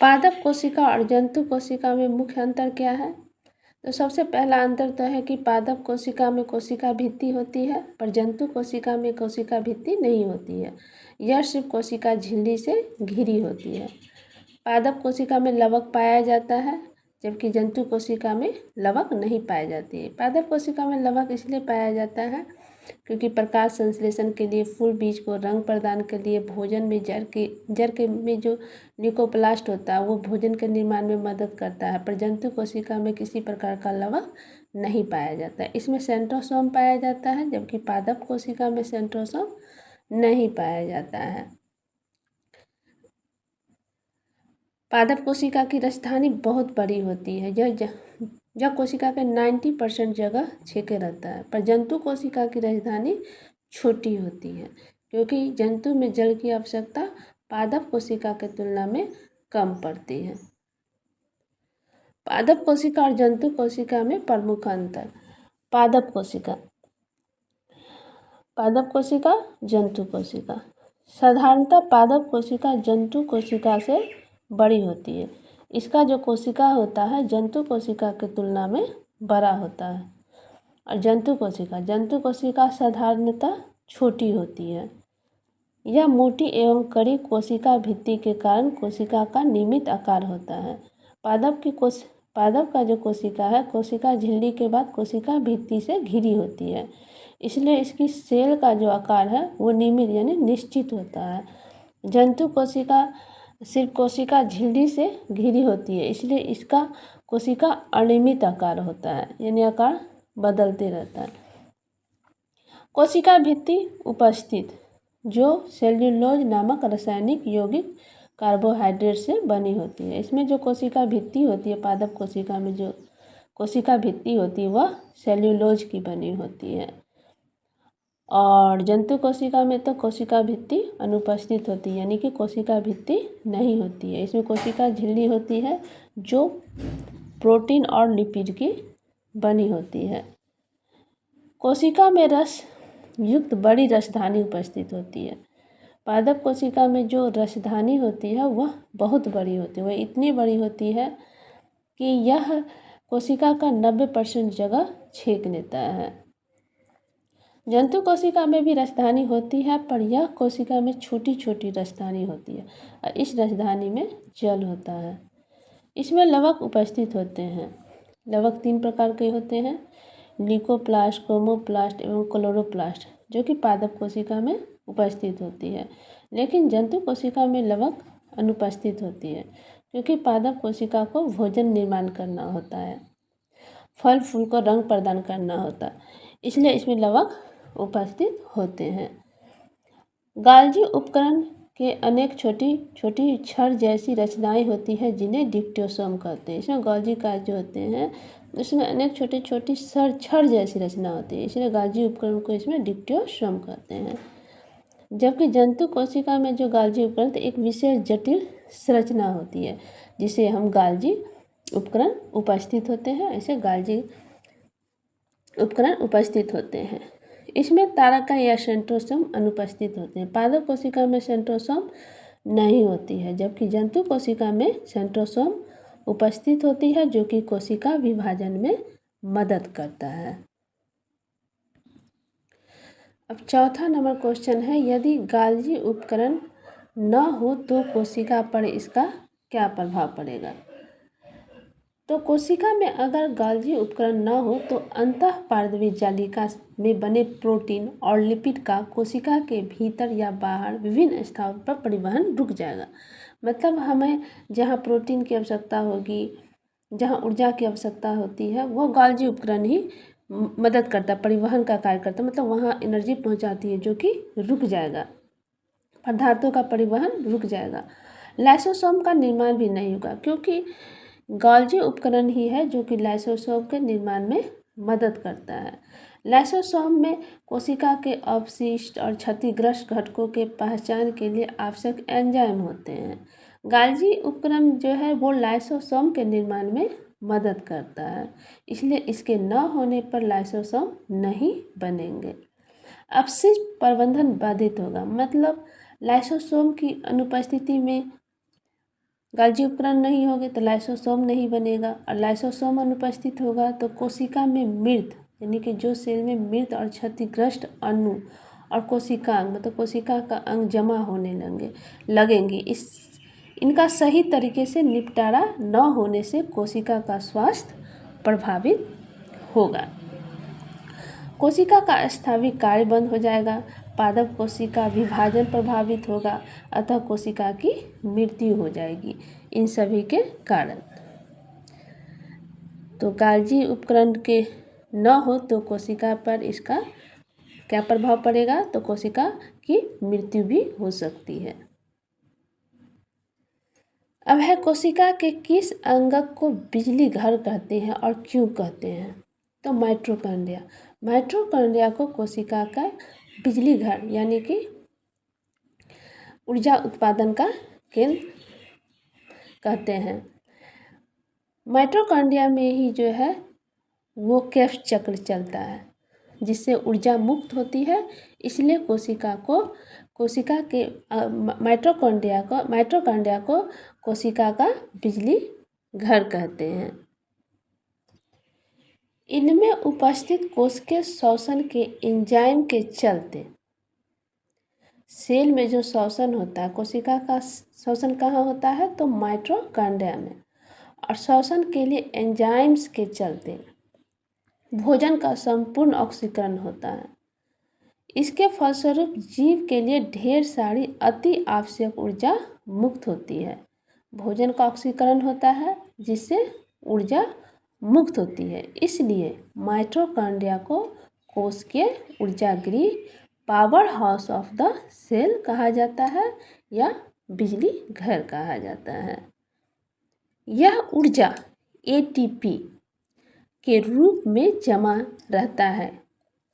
पादप कोशिका और जंतु कोशिका में मुख्य अंतर क्या है? तो सबसे पहला अंतर तो है कि पादप कोशिका में कोशिका भित्ति होती है, पर जंतु कोशिका में कोशिका भित्ति नहीं होती है। यह सिर्फ कोशिका झिल्ली से घिरी होती है। पादप कोशिका में लवक पाया जाता है, जबकि जंतु कोशिका में लवक नहीं पाई जाती है। पादप कोशिका में लवक इसलिए पाया जाता है क्योंकि प्रकाश संश्लेषण के लिए, फूल बीज को रंग प्रदान के लिए, भोजन में जड़ के में जो ल्यूकोप्लास्ट होता है वो भोजन के निर्माण में मदद करता है। पर जंतु कोशिका में किसी प्रकार का लवक नहीं पाया जाता है। इसमें सेंट्रोसोम पाया जाता है, जबकि पादप कोशिका में सेंट्रोसोम नहीं पाया जाता है। पादप कोशिका की राजधानी बहुत बड़ी होती है। यह कोशिका के 90% जगह छेके रहता है, पर जंतु कोशिका की राजधानी छोटी होती है क्योंकि जंतु में जल की आवश्यकता पादप कोशिका की तुलना में कम पड़ती है। पादप कोशिका और जंतु कोशिका में प्रमुख अंतर। पादप कोशिका, जंतु कोशिका। साधारणतः पादप कोशिका जंतु कोशिका से बड़ी होती है। इसका जो कोशिका होता है जंतु कोशिका की तुलना में बड़ा होता है। और जंतु कोशिका साधारणतः छोटी होती है। यह मोटी एवं कड़ी कोशिका भित्ति के कारण कोशिका का नियमित आकार होता है। पादप का जो कोशिका है, कोशिका झिल्ली के बाद कोशिका भित्ति से घिरी होती है, इसलिए इसकी सेल का जो आकार है वो नियमित यानी निश्चित होता है। जंतु कोशिका सिर्फ कोशिका झिल्ली से घिरी होती है, इसलिए इसका कोशिका अनियमित आकार होता है, यानी आकार बदलते रहता है। कोशिका भित्ति उपस्थित, जो सेल्यूलोज नामक रासायनिक यौगिक कार्बोहाइड्रेट से बनी होती है। इसमें जो कोशिका भित्ति होती है, पादप कोशिका में जो कोशिका भित्ति होती है वह सेल्यूलोज की बनी होती है। और जंतु कोशिका में तो कोशिका भित्ति अनुपस्थित होती है, यानी कि कोशिका भित्ति नहीं होती है। इसमें कोशिका झिल्ली होती है जो प्रोटीन और लिपिड की बनी होती है। कोशिका में रस युक्त बड़ी रसधानी उपस्थित होती है। पादप कोशिका में जो रसधानी होती है वह बहुत बड़ी होती है। वह इतनी बड़ी होती है कि यह कोशिका का 90% जगह छेक लेता है। जंतु कोशिका में भी रसधानी होती है, पर यह कोशिका में छोटी छोटी रसधानी होती है और इस रसधानी में जल होता है। इसमें लवक उपस्थित होते हैं। लवक 3 प्रकार के होते हैं, ल्यूकोप्लास्ट, क्रोमोप्लास्ट एवं क्लोरोप्लास्ट, जो कि पादप कोशिका में उपस्थित होती है। लेकिन जंतु कोशिका में लवक अनुपस्थित होती है क्योंकि पादप कोशिका को भोजन निर्माण करना होता है, फल फूल को रंग प्रदान करना होता है, इसलिए इसमें लवक उपस्थित होते हैं। गाल्जी उपकरण के अनेक छोटी छोटी छड़ जैसी रचनाएं होती है जिन्हें डिप्टोसोम कहते हैं। इसमें गाल्जी काज जो होते हैं उसमें अनेक छोटी छोटी छड़ जैसी रचना होती है, इसलिए गाल्जी उपकरण को इसमें डिप्टोसोम कहते हैं। जबकि जंतु कोशिका में जो गाल्जी उपकरण एक विशेष जटिल संरचना होती है जिसे हम गाल्जी उपकरण उपस्थित होते हैं, ऐसे गाल्जी उपकरण उपस्थित होते हैं। इसमें तारका या सेंट्रोसोम अनुपस्थित होते हैं। पादप कोशिका में सेंट्रोसोम नहीं होती है, जबकि जंतु कोशिका में सेंट्रोसोम उपस्थित होती है जो कि कोशिका विभाजन में मदद करता है। अब चौथा नंबर क्वेश्चन है, यदि गाल्जी उपकरण न हो तो कोशिका पर इसका क्या प्रभाव पड़ेगा? तो कोशिका में अगर गाल्जी उपकरण न हो तो अंतःपार्श्विक जालिका में बने प्रोटीन और लिपिड का कोशिका के भीतर या बाहर विभिन्न स्थानों पर परिवहन रुक जाएगा। मतलब हमें जहाँ प्रोटीन की आवश्यकता होगी, जहाँ ऊर्जा की आवश्यकता होती है, वो गाल्जी उपकरण ही मदद करता है, परिवहन का कार्य करता है। मतलब वहाँ एनर्जी पहुँचाती है जो कि रुक जाएगा, पदार्थों का परिवहन रुक जाएगा। लाइसोसोम का निर्माण भी नहीं होगा क्योंकि गाल्जी उपकरण ही है जो कि लाइसोसोम के निर्माण में मदद करता है। लाइसोसोम में कोशिका के अवशिष्ट और क्षतिग्रस्त घटकों के पहचान के लिए आवश्यक एंजाइम होते हैं। गाल्जी उपकरण जो है वो लाइसोसोम के निर्माण में मदद करता है, इसलिए इसके न होने पर लाइसोसोम नहीं बनेंगे। अपशिष्ट प्रबंधन बाधित होगा। मतलब लाइसोसोम की अनुपस्थिति में गाल्जी उपकरण नहीं होगे तो लाइसोसोम नहीं बनेगा, और लाइसोसोम अनुपस्थित होगा तो कोशिका में मृत यानी कि जो सेल में मृत और क्षतिग्रस्त अणु और कोशिकांग मतलब कोशिका का अंग जमा होने लगेंगे। इनका सही तरीके से निपटारा न होने से कोशिका का स्वास्थ्य प्रभावित होगा। कोशिका का स्थाविक कार्य बंद हो जाएगा, पादप कोशिका विभाजन प्रभावित होगा, अतः कोशिका की मृत्यु हो जाएगी इन सभी के कारण। तो गाल्जी उपकरण के न हो तो कोशिका पर इसका क्या प्रभाव पड़ेगा, तो कोशिका की मृत्यु भी हो सकती है। अब है कोशिका के किस अंगक को बिजली घर कहते हैं और क्यों कहते हैं, तो माइटोकॉन्ड्रिया। माइटोकॉन्ड्रिया को कोशिका का बिजली घर यानी कि ऊर्जा उत्पादन का केंद्र कहते हैं। माइटोकॉन्ड्रिया में ही जो है वो कैफ चक्र चलता है जिससे ऊर्जा मुक्त होती है, इसलिए कोशिका के माइटोकॉन्ड्रिया को कोशिका का बिजली घर कहते हैं। इनमें उपस्थित कोश के श्वसन के एंजाइम के चलते सेल में जो श्वसन होता है, कोशिका का श्वसन कहाँ होता है, तो माइटोकॉन्ड्रिया में, और श्वसन के लिए एंजाइम्स के चलते भोजन का संपूर्ण ऑक्सीकरण होता है। इसके फलस्वरूप जीव के लिए ढेर सारी अति आवश्यक ऊर्जा मुक्त होती है। भोजन का ऑक्सीकरण होता है जिससे ऊर्जा मुक्त होती है, इसलिए माइटोकॉन्ड्रिया को कोश के ऊर्जागृह powerhouse of the cell कहा जाता है या बिजली घर कहा जाता है। यह ऊर्जा एटीपी के रूप में जमा रहता है।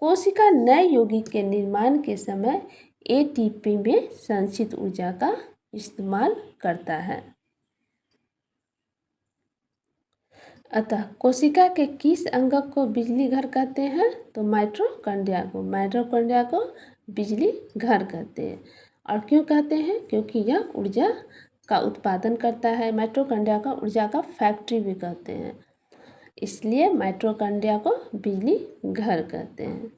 कोशिका नए यौगिक के निर्माण के समय एटीपी में संचित ऊर्जा का इस्तेमाल करता है। अतः कोशिका के किस अंगक को बिजली घर कहते हैं, तो माइटोकॉन्ड्रिया को बिजली घर कहते हैं। और क्यों कहते हैं, क्योंकि यह ऊर्जा का उत्पादन करता है। माइटोकॉन्ड्रिया का ऊर्जा का फैक्ट्री भी कहते हैं, इसलिए माइटोकॉन्ड्रिया को बिजली घर कहते हैं।